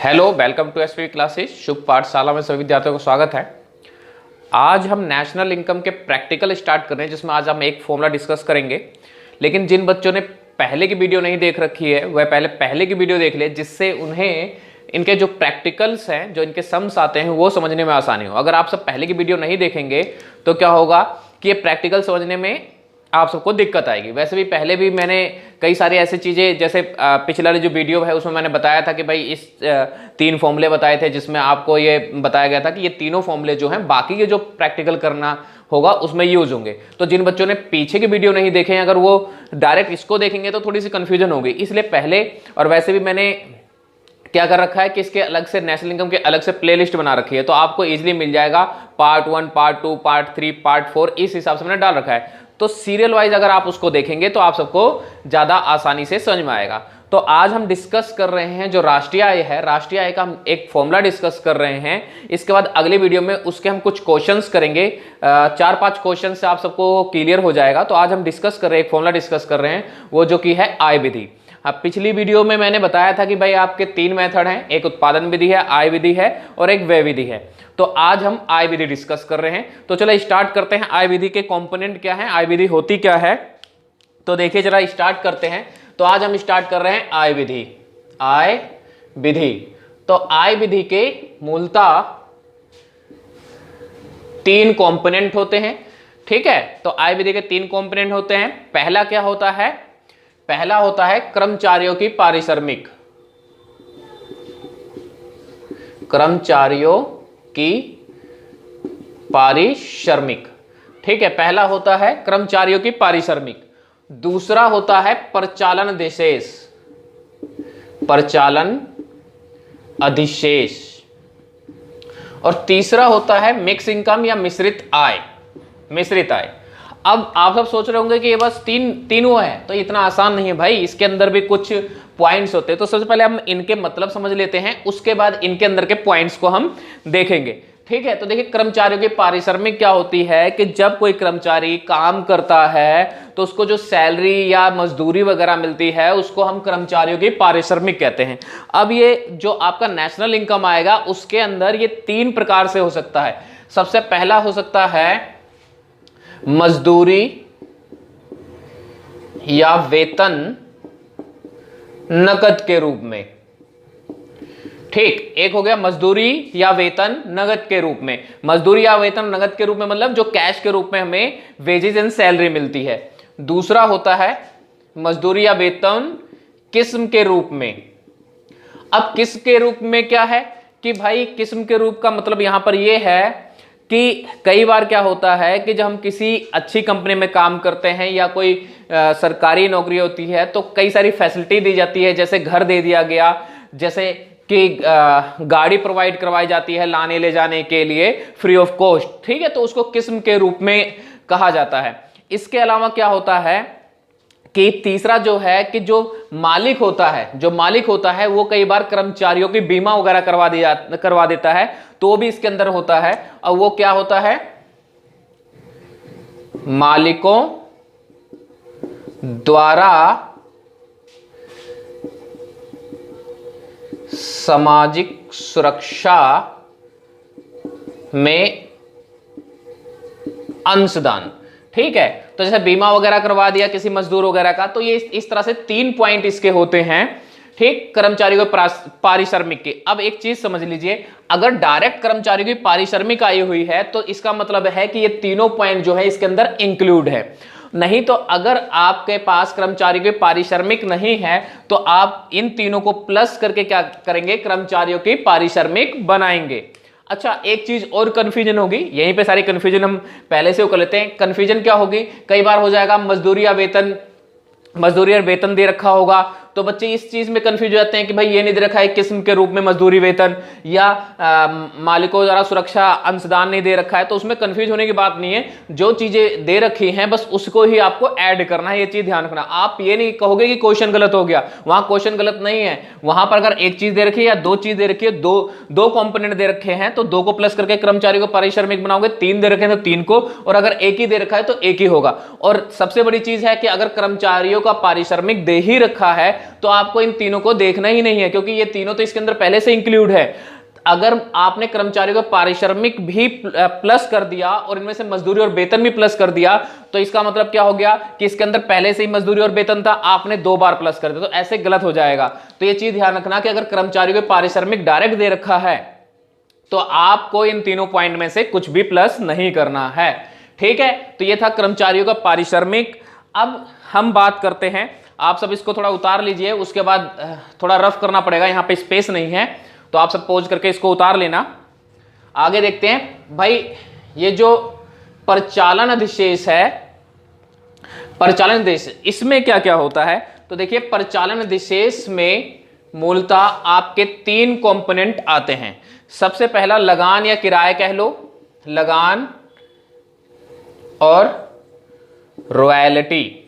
Hello, welcome to SP classes. शुभ पाठशाला में सभी विद्यार्थियों को स्वागत है। आज हम नेशनल इनकम के प्रैक्टिकल स्टार्ट कर रहे हैं, जिसमें आज हम एक फॉर्मूला डिस्कस करेंगे। लेकिन जिन बच्चों ने पहले की वीडियो नहीं देख रखी है वह पहले की वीडियो देख ले, जिससे उन्हें इनके जो प्रैक्टिकल्स हैं, जो इनके सम्स आते हैं, वो समझने में आसानी हो। अगर आप सब पहले की वीडियो नहीं देखेंगे तो क्या होगा कि ये प्रैक्टिकल समझने में आप सबको दिक्कत आएगी। वैसे भी पहले भी मैंने कई सारी ऐसी चीज़ें, जैसे पिछला जो वीडियो है उसमें मैंने बताया था कि भाई इस 3 फॉर्मूले बताए थे, जिसमें आपको ये बताया गया था कि ये तीनों फॉर्मूले जो हैं बाकी के जो प्रैक्टिकल करना होगा उसमें यूज होंगे। तो जिन बच्चों ने पीछे की वीडियो नहीं देखे हैं, अगर वो डायरेक्ट इसको देखेंगे तो थोड़ी सी कन्फ्यूजन होगी, इसलिए पहले। और वैसे भी मैंने क्या कर रखा है कि इसके अलग से नेशनल इनकम के अलग से प्लेलिस्ट बना रखी है, तो आपको इजीली मिल जाएगा। पार्ट 1, पार्ट 2, पार्ट 3, पार्ट 4, इस हिसाब से मैंने डाल रखा है। तो सीरियल वाइज अगर आप उसको देखेंगे तो आप सबको ज्यादा आसानी से समझ में आएगा। तो आज हम डिस्कस कर रहे हैं जो राष्ट्रीय आय है, राष्ट्रीय आय का हम एक फॉर्मूला डिस्कस कर रहे हैं। इसके बाद अगले वीडियो में उसके हम कुछ क्वेश्चंस करेंगे, 4-5 क्वेश्चन से आप सबको क्लियर हो जाएगा। तो आज हम डिस्कस कर रहे हैं, एक फॉर्मूला डिस्कस कर रहे हैं, वो जो कि है आय विधि। अब पिछली वीडियो में मैंने बताया था कि भाई आपके 3 मेथड हैं, एक उत्पादन विधि है, आय विधि है और एक व्यय विधि है। तो आज हम आय विधि डिस्कस कर रहे हैं। तो चलो स्टार्ट करते हैं। आय विधि के कंपोनेंट क्या है, आय विधि होती क्या है, तो देखिए जरा स्टार्ट करते हैं। तो आज हम स्टार्ट कर रहे हैं आय विधि। आय विधि, तो आय विधि के मूलतः 3 कंपोनेंट होते हैं, ठीक है। तो आय विधि के 3 कंपोनेंट होते हैं। पहला क्या होता है, पहला होता है कर्मचारियों की पारिश्रमिक। कर्मचारियों की पारिश्रमिक, ठीक है, पहला होता है कर्मचारियों की पारिश्रमिक। दूसरा होता है परिचालन अधिशेष, परिचालन अधिशेष। और तीसरा होता है मिक्स इनकम या मिश्रित आय, मिश्रित आय। अब आप सब सोच रहे होंगे कि ये बस तीनों है, तो इतना आसान नहीं है भाई, इसके अंदर भी कुछ पॉइंट्स होते हैं। तो सबसे पहले हम इनके मतलब समझ लेते हैं, उसके बाद इनके अंदर के पॉइंट्स को हम देखेंगे, ठीक है। तो देखिए कर्मचारियों की पारिश्रमिक क्या होती है कि जब कोई कर्मचारी काम करता है तो उसको जो सैलरी या मजदूरी वगैरह मिलती है उसको हम कर्मचारियों की पारिश्रमिक कहते हैं। अब ये जो आपका नेशनल इनकम आएगा उसके अंदर ये 3 प्रकार से हो सकता है। सबसे पहला हो सकता है मजदूरी या वेतन नकद के रूप में, ठीक। एक हो गया मजदूरी या वेतन नगद के रूप में। मजदूरी या वेतन नगद के रूप में मतलब जो कैश के रूप में हमें वेजेस एंड सैलरी मिलती है। दूसरा होता है मजदूरी या वेतन किस्म के रूप में। अब किस्म के रूप में क्या है कि भाई किस्म के रूप का मतलब यहां पर यह है कि कई बार क्या होता है कि जब हम किसी अच्छी कंपनी में काम करते हैं या कोई सरकारी नौकरी होती है तो कई सारी फैसिलिटी दी जाती है, जैसे घर दे दिया गया, जैसे कि गाड़ी प्रोवाइड करवाई जाती है लाने ले जाने के लिए फ्री ऑफ कॉस्ट, ठीक है। तो उसको किस्म के रूप में कहा जाता है। इसके अलावा क्या होता है कि तीसरा जो है कि जो मालिक होता है, जो मालिक होता है वो कई बार कर्मचारियों की बीमा वगैरह करवा देता है, तो भी इसके अंदर होता है। और वो क्या होता है, मालिकों द्वारा सामाजिक सुरक्षा में अंशदान, ठीक है। तो जैसे बीमा वगैरह करवा दिया किसी मजदूर वगैरह का, तो ये इस तरह से 3 पॉइंट इसके होते हैं, ठीक, कर्मचारियों को पारिश्रमिक के। अब एक चीज समझ लीजिए, अगर डायरेक्ट कर्मचारियों की पारिश्रमिक आई हुई है तो इसका मतलब है कि ये तीनों पॉइंट जो है इसके अंदर इंक्लूड है। नहीं तो अगर आपके पास कर्मचारियों की पारिश्रमिक नहीं है तो आप इन तीनों को प्लस करके क्या करेंगे, कर्मचारियों की पारिश्रमिक बनाएंगे। अच्छा, एक चीज और कंफ्यूजन होगी, यहीं पे सारी कंफ्यूजन हम पहले से कर लेते हैं। कंफ्यूजन क्या होगी, कई बार हो जाएगा मजदूरी या वेतन, मजदूरी और वेतन दे रखा होगा तो बच्चे इस चीज में कंफ्यूज हो जाते हैं कि भाई ये नहीं दे रखा है किस्म के रूप में मजदूरी वेतन, या मालिकों द्वारा सुरक्षा अंशदान नहीं दे रखा है, तो उसमें कंफ्यूज होने की बात नहीं है। जो चीजें दे रखी हैं बस उसको ही आपको ऐड करना है, ये चीज ध्यान रखना। आप ये नहीं कहोगे कि क्वेश्चन गलत हो गया, वहां क्वेश्चन गलत नहीं है। वहां पर अगर एक चीज दे रखी है या 2 चीज दे रखी है, दो कंपोनेंट दे रखे हैं तो 2 को प्लस करके कर्मचारी को पारिश्रमिक बनाओगे, 3 दे रखे हैं तो 3 को, और अगर एक ही दे रखा है तो एक ही होगा। और सबसे बड़ी चीज है कि अगर कर्मचारियों का पारिश्रमिक दे ही रखा है तो आपको इन तीनों को देखना ही नहीं है, क्योंकि ये तीनों तो इसके अंदर पहले से इंक्लूड है। अगर आपने कर्मचारियों को पारिश्रमिक भी प्लस कर दिया और इनमें से मजदूरी और वेतन भी प्लस कर दिया, तो इसका मतलब क्या हो गया कि इसके अंदर पहले से ही मजदूरी और वेतन था, आपने 2 बार प्लस कर दिया, तो ऐसे गलत हो जाएगा। तो ये चीज ध्यान रखना कि अगर कर्मचारियों को पारिश्रमिक डायरेक्ट दे रखा है तो आपको इन तीनों पॉइंट में से कुछ भी प्लस नहीं करना है। ठीक है, तो ये था कर्मचारियों का पारिश्रमिक। अब हम बात करते हैं, आप सब इसको थोड़ा उतार लीजिए, उसके बाद थोड़ा रफ करना पड़ेगा, यहां पे स्पेस नहीं है, तो आप सब पोज करके इसको उतार लेना। आगे देखते हैं भाई, ये जो परिचालन अधिशेष है, परिचालन अधिशेष इसमें क्या क्या होता है। तो देखिए परिचालन अधिशेष में मूलतः आपके 3 कंपोनेंट आते हैं। सबसे पहला लगान या किराया कह लो, लगान और रॉयल्टी।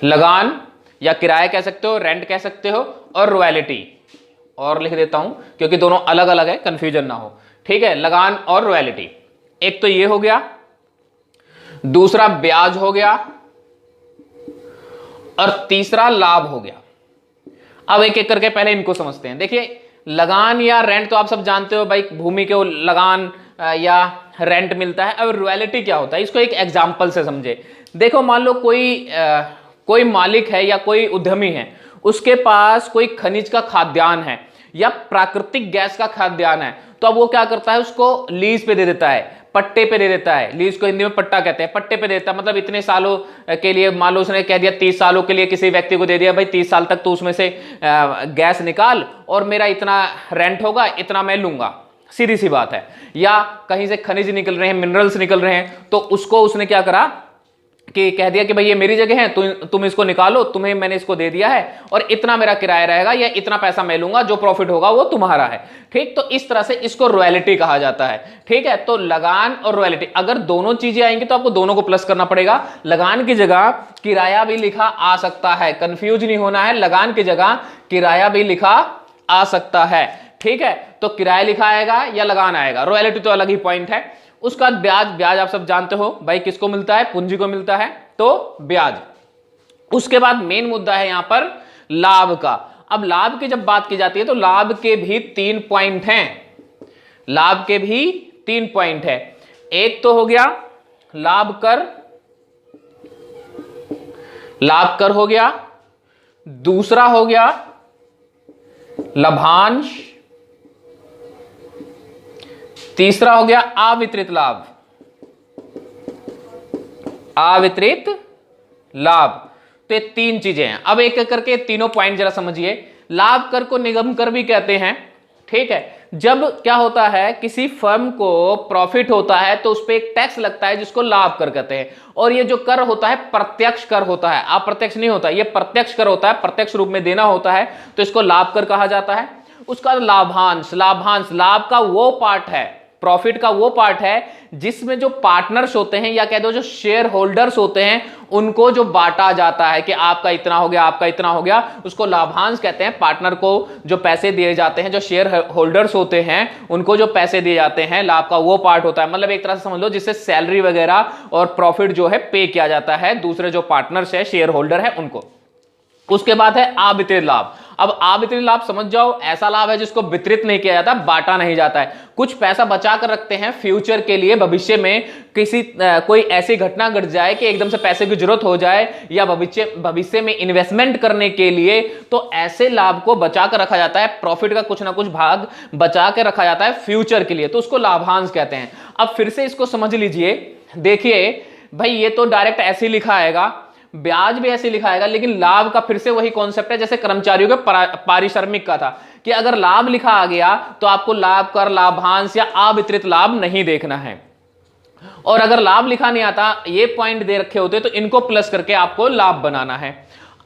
लगान या किराया कह सकते हो, रेंट कह सकते हो, और रॉयल्टी और लिख देता हूं क्योंकि दोनों अलग अलग है, कंफ्यूजन ना हो। ठीक है, लगान और रॉयल्टी। एक तो ये हो गया, दूसरा ब्याज हो गया, और तीसरा लाभ हो गया। अब एक एक करके पहले इनको समझते हैं। देखिए लगान या रेंट तो आप सब जानते हो भाई, भूमि के लगान या रेंट मिलता है। अब रॉयल्टी क्या होता है, इसको एक एग्जांपल से समझे। देखो मान लो कोई मालिक है या कोई उद्यमी है, उसके पास कोई खनिज का खाद्यान्न है या प्राकृतिक गैस का खाद्यान्न है, तो अब वो क्या करता है, उसको लीज पे दे देता है, पट्टे पे दे देता है। लीज को हिंदी में पट्टा कहते हैं। पट्टे पे देता है मतलब इतने सालों के लिए, मान लो उसने कह दिया 30 सालों के लिए किसी व्यक्ति को दे दिया, भाई 30 साल तक तो उसमें से गैस निकाल और मेरा इतना रेंट होगा, इतना मैं लूंगा। सीधी सी बात है। या कहीं से खनिज निकल रहे हैं, मिनरल्स निकल रहे हैं, तो उसको उसने क्या करा कि कह दिया कि भाई ये मेरी जगह है, तुम इसको निकालो, तुम्हें मैंने इसको दे दिया है और इतना मेरा किराया रहेगा या इतना पैसा मैं लूंगा, जो प्रॉफिट होगा वो तुम्हारा है। ठीक, तो इस तरह से इसको रॉयल्टी कहा जाता है। ठीक है, तो लगान और रॉयल्टी, अगर दोनों चीजें आएंगी तो आपको दोनों को प्लस करना पड़ेगा। लगान की जगह किराया भी लिखा आ सकता है, कंफ्यूज नहीं होना है, लगान की जगह किराया भी लिखा आ सकता है। ठीक है, तो किराया लिखा आएगा या लगान आएगा, रॉयल्टी तो अलग ही पॉइंट है। उसका बाद ब्याज, ब्याज आप सब जानते हो भाई किसको मिलता है, पूंजी को मिलता है, तो ब्याज। उसके बाद मेन मुद्दा है यहां पर लाभ का। अब लाभ की जब बात की जाती है तो लाभ के भी 3 पॉइंट हैं। लाभ के भी 3 पॉइंट है। एक तो हो गया लाभ कर, लाभ कर हो गया। दूसरा हो गया लाभांश। तीसरा हो गया अवितरित लाभ। अवितरित लाभ, तो ये 3 चीजें हैं। अब एक एक करके तीनों पॉइंट जरा समझिए। लाभ कर को निगम कर भी कहते हैं। ठीक है, जब क्या होता है किसी फर्म को प्रॉफिट होता है तो उस पर एक टैक्स लगता है जिसको लाभ कर कहते हैं। और ये जो कर होता है प्रत्यक्ष कर होता है, अप्रत्यक्ष नहीं होता, ये प्रत्यक्ष कर होता है, प्रत्यक्ष रूप में देना होता है, तो इसको लाभ कर कहा जाता है। उसका लाभांश, लाभांश लाभ का वो पार्ट है, प्रॉफिट का वो पार्ट है जिसमें जो पार्टनर्स होते हैं या कह दो जो शेयर होल्डर्स होते हैं, उनको जो बांटा जाता है कि आपका इतना हो गया, आपका इतना हो गया, उसको लाभांश कहते हैं। पार्टनर को जो पैसे दिए जाते हैं, जो शेयर होल्डर्स होते हैं उनको जो पैसे दिए जाते हैं, लाभ का वो पार्ट होता है। मतलब एक तरह से समझ लो जिससे सैलरी वगैरह और प्रॉफिट जो है पे किया जाता है दूसरे जो पार्टनर्स है, शेयर होल्डर है, उनको। उसके बाद है अवितरित लाभ। अब अवितरित लाभ समझ जाओ, ऐसा लाभ है जिसको वितरित नहीं किया जाता, बांटा नहीं जाता है। कुछ पैसा बचा कर रखते हैं फ्यूचर के लिए, भविष्य में किसी कोई ऐसी घटना घट जाए कि एकदम से पैसे की जरूरत हो जाए या भविष्य में इन्वेस्टमेंट करने के लिए, तो ऐसे लाभ को बचा कर रखा जाता है। प्रॉफिट का कुछ ना कुछ भाग बचा के रखा जाता है फ्यूचर के लिए, तो उसको लाभांश कहते हैं। अब फिर से इसको समझ लीजिए। देखिए भाई ये तो डायरेक्ट ऐसे ही लिखा आएगा, ब्याज भी ऐसे लिखा आएगा, लेकिन लाभ का फिर से वही कॉन्सेप्ट है जैसे कर्मचारियों के पारिश्रमिक का था कि अगर लाभ लिखा आ गया तो आपको लाभ कर, लाभांश या अवितरित लाभ नहीं देखना है। और अगर लाभ लिखा नहीं आता, ये पॉइंट दे रखे होते, तो इनको प्लस करके आपको लाभ बनाना है।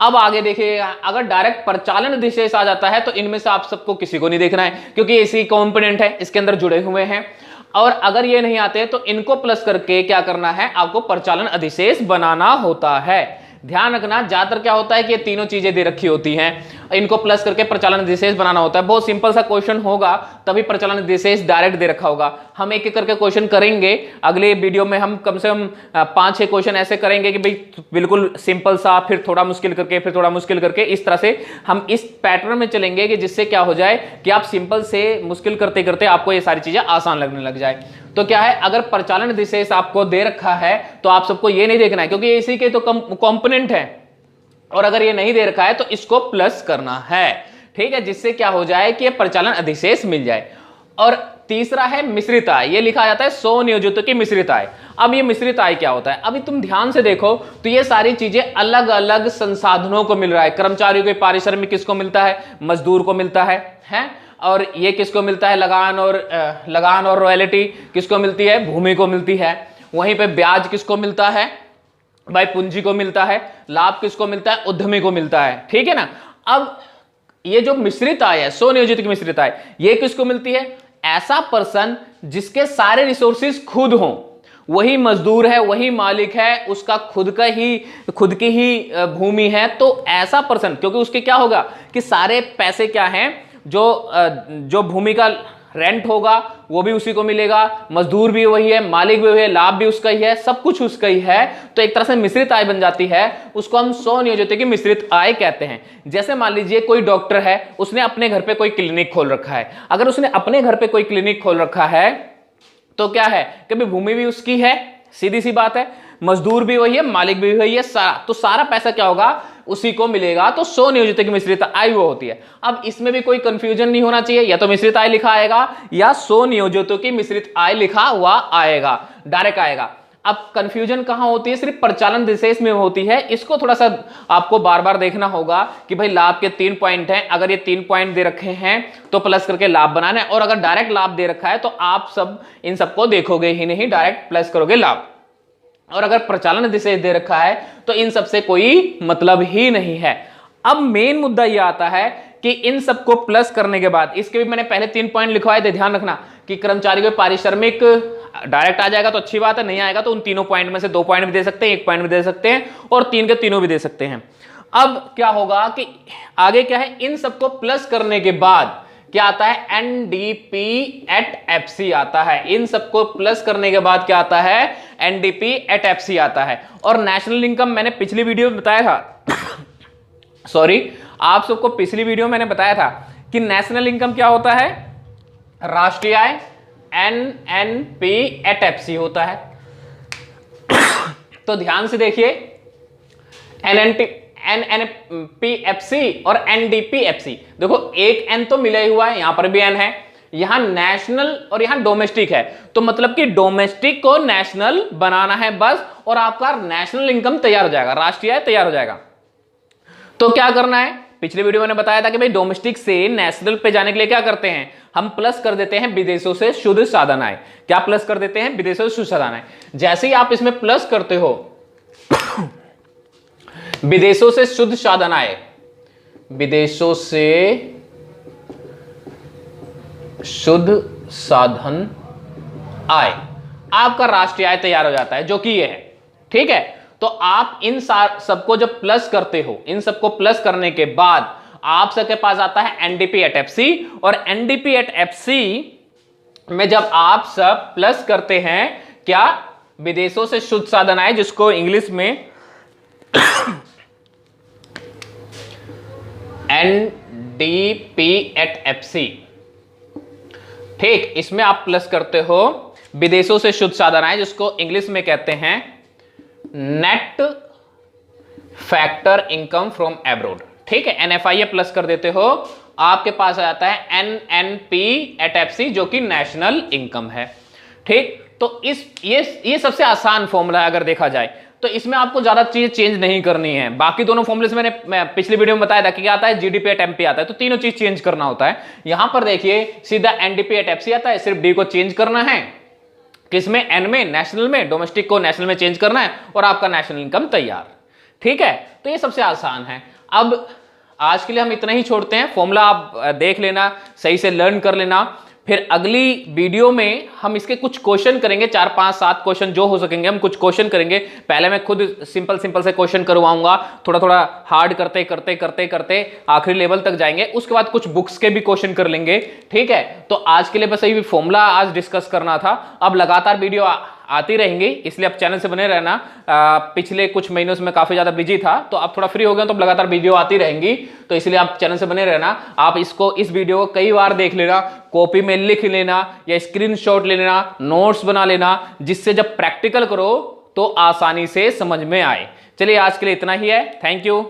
अब आगे देखिए, अगर डायरेक्ट परिचालन अधिशेष आ जाता है तो इनमें से आप सबको किसी को नहीं देखना है, क्योंकि इसी कंपोनेंट है, इसके अंदर जुड़े हुए हैं। और अगर ये नहीं आते तो इनको प्लस करके क्या करना है, आपको परिचालन अधिशेष बनाना होता है। ध्यान रखना ज्यादातर क्या होता है कि ये तीनों चीजें दे रखी होती हैं, इनको प्लस करके प्रचालन अधिशेष बनाना होता है। बहुत सिंपल सा क्वेश्चन होगा, तभी प्रचालन अधिशेष डायरेक्ट दे रखा होगा। हम एक एक करके क्वेश्चन करेंगे अगले वीडियो में, हम कम से कम 5-6 क्वेश्चन ऐसे करेंगे कि भाई बिल्कुल सिंपल सा, फिर थोड़ा मुश्किल करके, फिर थोड़ा मुश्किल करके, इस तरह से हम इस पैटर्न में चलेंगे कि जिससे क्या हो जाए कि आप सिंपल से मुश्किल करते करते आपको ये सारी चीजें आसान लगने लग जाए। तो क्या है, अगर प्रचालन अधिशेष आपको दे रखा है तो आप सबको ये नहीं देखना है, क्योंकि ये इसी के तो कंपोनेंट है, और अगर ये नहीं दे रखा है तो इसको प्लस करना है, ठीक है, जिससे क्या हो जाए कि ये प्रचालन अधिशेष मिल जाए। और तीसरा है मिश्रित आय, ये लिखा जाता है स्वनियोजितों की मिश्रित आय। अब ये मिश्रित आय क्या होता है, अभी तुम ध्यान से देखो तो ये सारी चीजें अलग अलग संसाधनों को मिल रहा है। कर्मचारियों के पारिश्रमिक किसको मिलता है, मजदूर को मिलता है, और ये किसको मिलता है, लगान और रॉयल्टी किसको मिलती है, भूमि को मिलती है। वहीं पे ब्याज किसको मिलता है भाई, पूंजी को मिलता है। लाभ किसको मिलता है, उद्यमी को मिलता है, ठीक है ना। अब ये जो मिश्रित आय है, स्वनियोजित की मिश्रित आय, ये किसको मिलती है, ऐसा पर्सन जिसके सारे रिसोर्सेज खुद हों, वही मजदूर है, वही मालिक है, उसका खुद की ही भूमि है, तो ऐसा पर्सन, क्योंकि उसके क्या होगा कि सारे पैसे क्या हैं, जो भूमि का रेंट होगा वो भी उसी को मिलेगा, मजदूर भी वही है, मालिक भी वही है, लाभ भी उसका ही है, सब कुछ उसका ही है। तो एक तरह से मिश्रित आय बन जाती है, उसको हम स्वनियोजित की मिश्रित आय कहते हैं। जैसे मान लीजिए कोई डॉक्टर है, उसने अपने घर पे कोई क्लिनिक खोल रखा है। अगर उसने अपने घर पे कोई क्लिनिक खोल रखा है तो क्या है कि भूमि भी उसकी है, सीधी सी बात है, मजदूर भी वही है, मालिक भी वही है, तो सारा पैसा क्या होगा, उसी को मिलेगा। तो स्वनियोजित की मिश्रित आय वो होती है। अब इसमें भी कोई कंफ्यूजन नहीं होना चाहिए, या तो मिश्रित आय लिखा आएगा या स्वनियोजितों की मिश्रित आय लिखा हुआ आएगा, डायरेक्ट आएगा। अब कंफ्यूजन कहां होती है, सिर्फ प्रचालन अधिशेष में होती है। इसको थोड़ा सा आपको बार बार देखना होगा कि भाई लाभ के 3 पॉइंट हैं, अगर ये 3 पॉइंट दे रखे हैं तो प्लस करके लाभ बनाना है, और अगर डायरेक्ट लाभ दे रखा है तो आप सब इन सबको देखोगे ही नहीं, डायरेक्ट प्लस करोगे लाभ। और अगर प्रचालन अधिशेष दे रखा है तो इन सबसे कोई मतलब ही नहीं है। अब मेन मुद्दा यह आता है कि इन सबको प्लस करने के बाद, इसके भी मैंने पहले 3 पॉइंट लिखवाए थे, ध्यान रखना कि कर्मचारी को पारिश्रमिक डायरेक्ट आ जाएगा तो अच्छी बात है, नहीं आएगा तो उन तीनों पॉइंट में से 2 पॉइंट भी दे सकते हैं, 1 पॉइंट भी दे सकते हैं, और 3 के तीनों भी दे सकते हैं। अब क्या होगा कि आगे क्या है, इन सबको प्लस करने के बाद क्या आता है, NDP@FC आता है। इन सबको प्लस करने के बाद क्या आता है, NDP@FC आता है। और नेशनल इनकम मैंने पिछली वीडियो में बताया था सॉरी, आप सबको पिछली वीडियो मैंने बताया था कि नेशनल इनकम क्या होता है, राष्ट्रीय आय, NNP@FC होता है। तो ध्यान से देखिए, NNP@FC और NDP@FC, देखो एक N तो मिला ही हुआ है, यहां पर भी N है, यहां नेशनल और यहां डोमेस्टिक है, तो मतलब कि डोमेस्टिक को नेशनल बनाना है बस, और आपका नेशनल इनकम तैयार हो जाएगा, राष्ट्रीय आय तैयार हो जाएगा। तो क्या करना है, पिछले वीडियो में बताया था कि भाई डोमेस्टिक से नेशनल पे जाने के लिए क्या करते हैं, हम प्लस कर देते हैं विदेशों से शुद्ध साधन आय। क्या प्लस कर देते हैं, विदेशों से शुद्ध साधन आय। जैसे ही आप इसमें प्लस करते हो विदेशों से शुद्ध साधन आय, विदेशों से शुद्ध साधन आय, आपका राष्ट्रीय आय तैयार हो जाता है, जो कि ये है, ठीक है। तो आप इन सबको जब प्लस करते हो, इन सबको प्लस करने के बाद आप सबके पास आता है NDP@FC, और NDP@FC में जब आप सब प्लस करते हैं क्या, विदेशों से शुद्ध साधन आय, जिसको इंग्लिश में NDP@FC, ठीक, इसमें आप प्लस करते हो विदेशों से शुद्ध साधन आय, जिसको इंग्लिश में कहते हैं net factor income from abroad, ठीक है, NFI प्लस कर देते हो, आपके पास आ जाता है NNP@FC, जो कि नेशनल इनकम है, ठीक। तो ये सबसे आसान फॉर्मूला है अगर देखा जाए, तो इसमें आपको ज्यादा चीजें चेंज नहीं करनी है। बाकी दोनों फॉर्मूले से मैं पिछली वीडियो में बताया था कि क्या आता है, GDP@MP आता है, तो तीनों चीज चेंज करना होता है। यहां पर देखिए सीधा NDP@FC आता है, सिर्फ D को चेंज करना है, किसमें, N में, नेशनल में, डोमेस्टिक को नेशनल में चेंज करना है, और आपका नेशनल इनकम तैयार, ठीक है। तो ये सबसे आसान है। अब आज के लिए हम इतना ही छोड़ते हैं, फॉर्मूला आप देख लेना, सही से लर्न कर लेना, फिर अगली वीडियो में हम इसके कुछ क्वेश्चन करेंगे, 4 5 7 क्वेश्चन जो हो सकेंगे हम कुछ क्वेश्चन करेंगे। पहले मैं खुद सिंपल सिंपल से क्वेश्चन करवाऊंगा, थोड़ा थोड़ा हार्ड करते करते करते करते आखिरी लेवल तक जाएंगे। उसके बाद कुछ बुक्स के भी क्वेश्चन कर लेंगे, ठीक है। तो आज के लिए बस यही फॉर्मूला आज डिस्कस करना था। अब लगातार वीडियो आती रहेंगी, इसलिए आप चैनल से बने रहना। पिछले कुछ महीनों से मैं काफी ज्यादा बिजी था, तो अब थोड़ा फ्री हो गया, तो अब लगातार वीडियो आती रहेंगी, तो इसलिए आप चैनल से बने रहना। आप इस वीडियो को कई बार देख लेना, कॉपी में लिख लेना या स्क्रीनशॉट ले लेना, नोट्स बना लेना, जिससे जब प्रैक्टिकल करो तो आसानी से समझ में आए। चलिए आज के लिए इतना ही है। Thank you.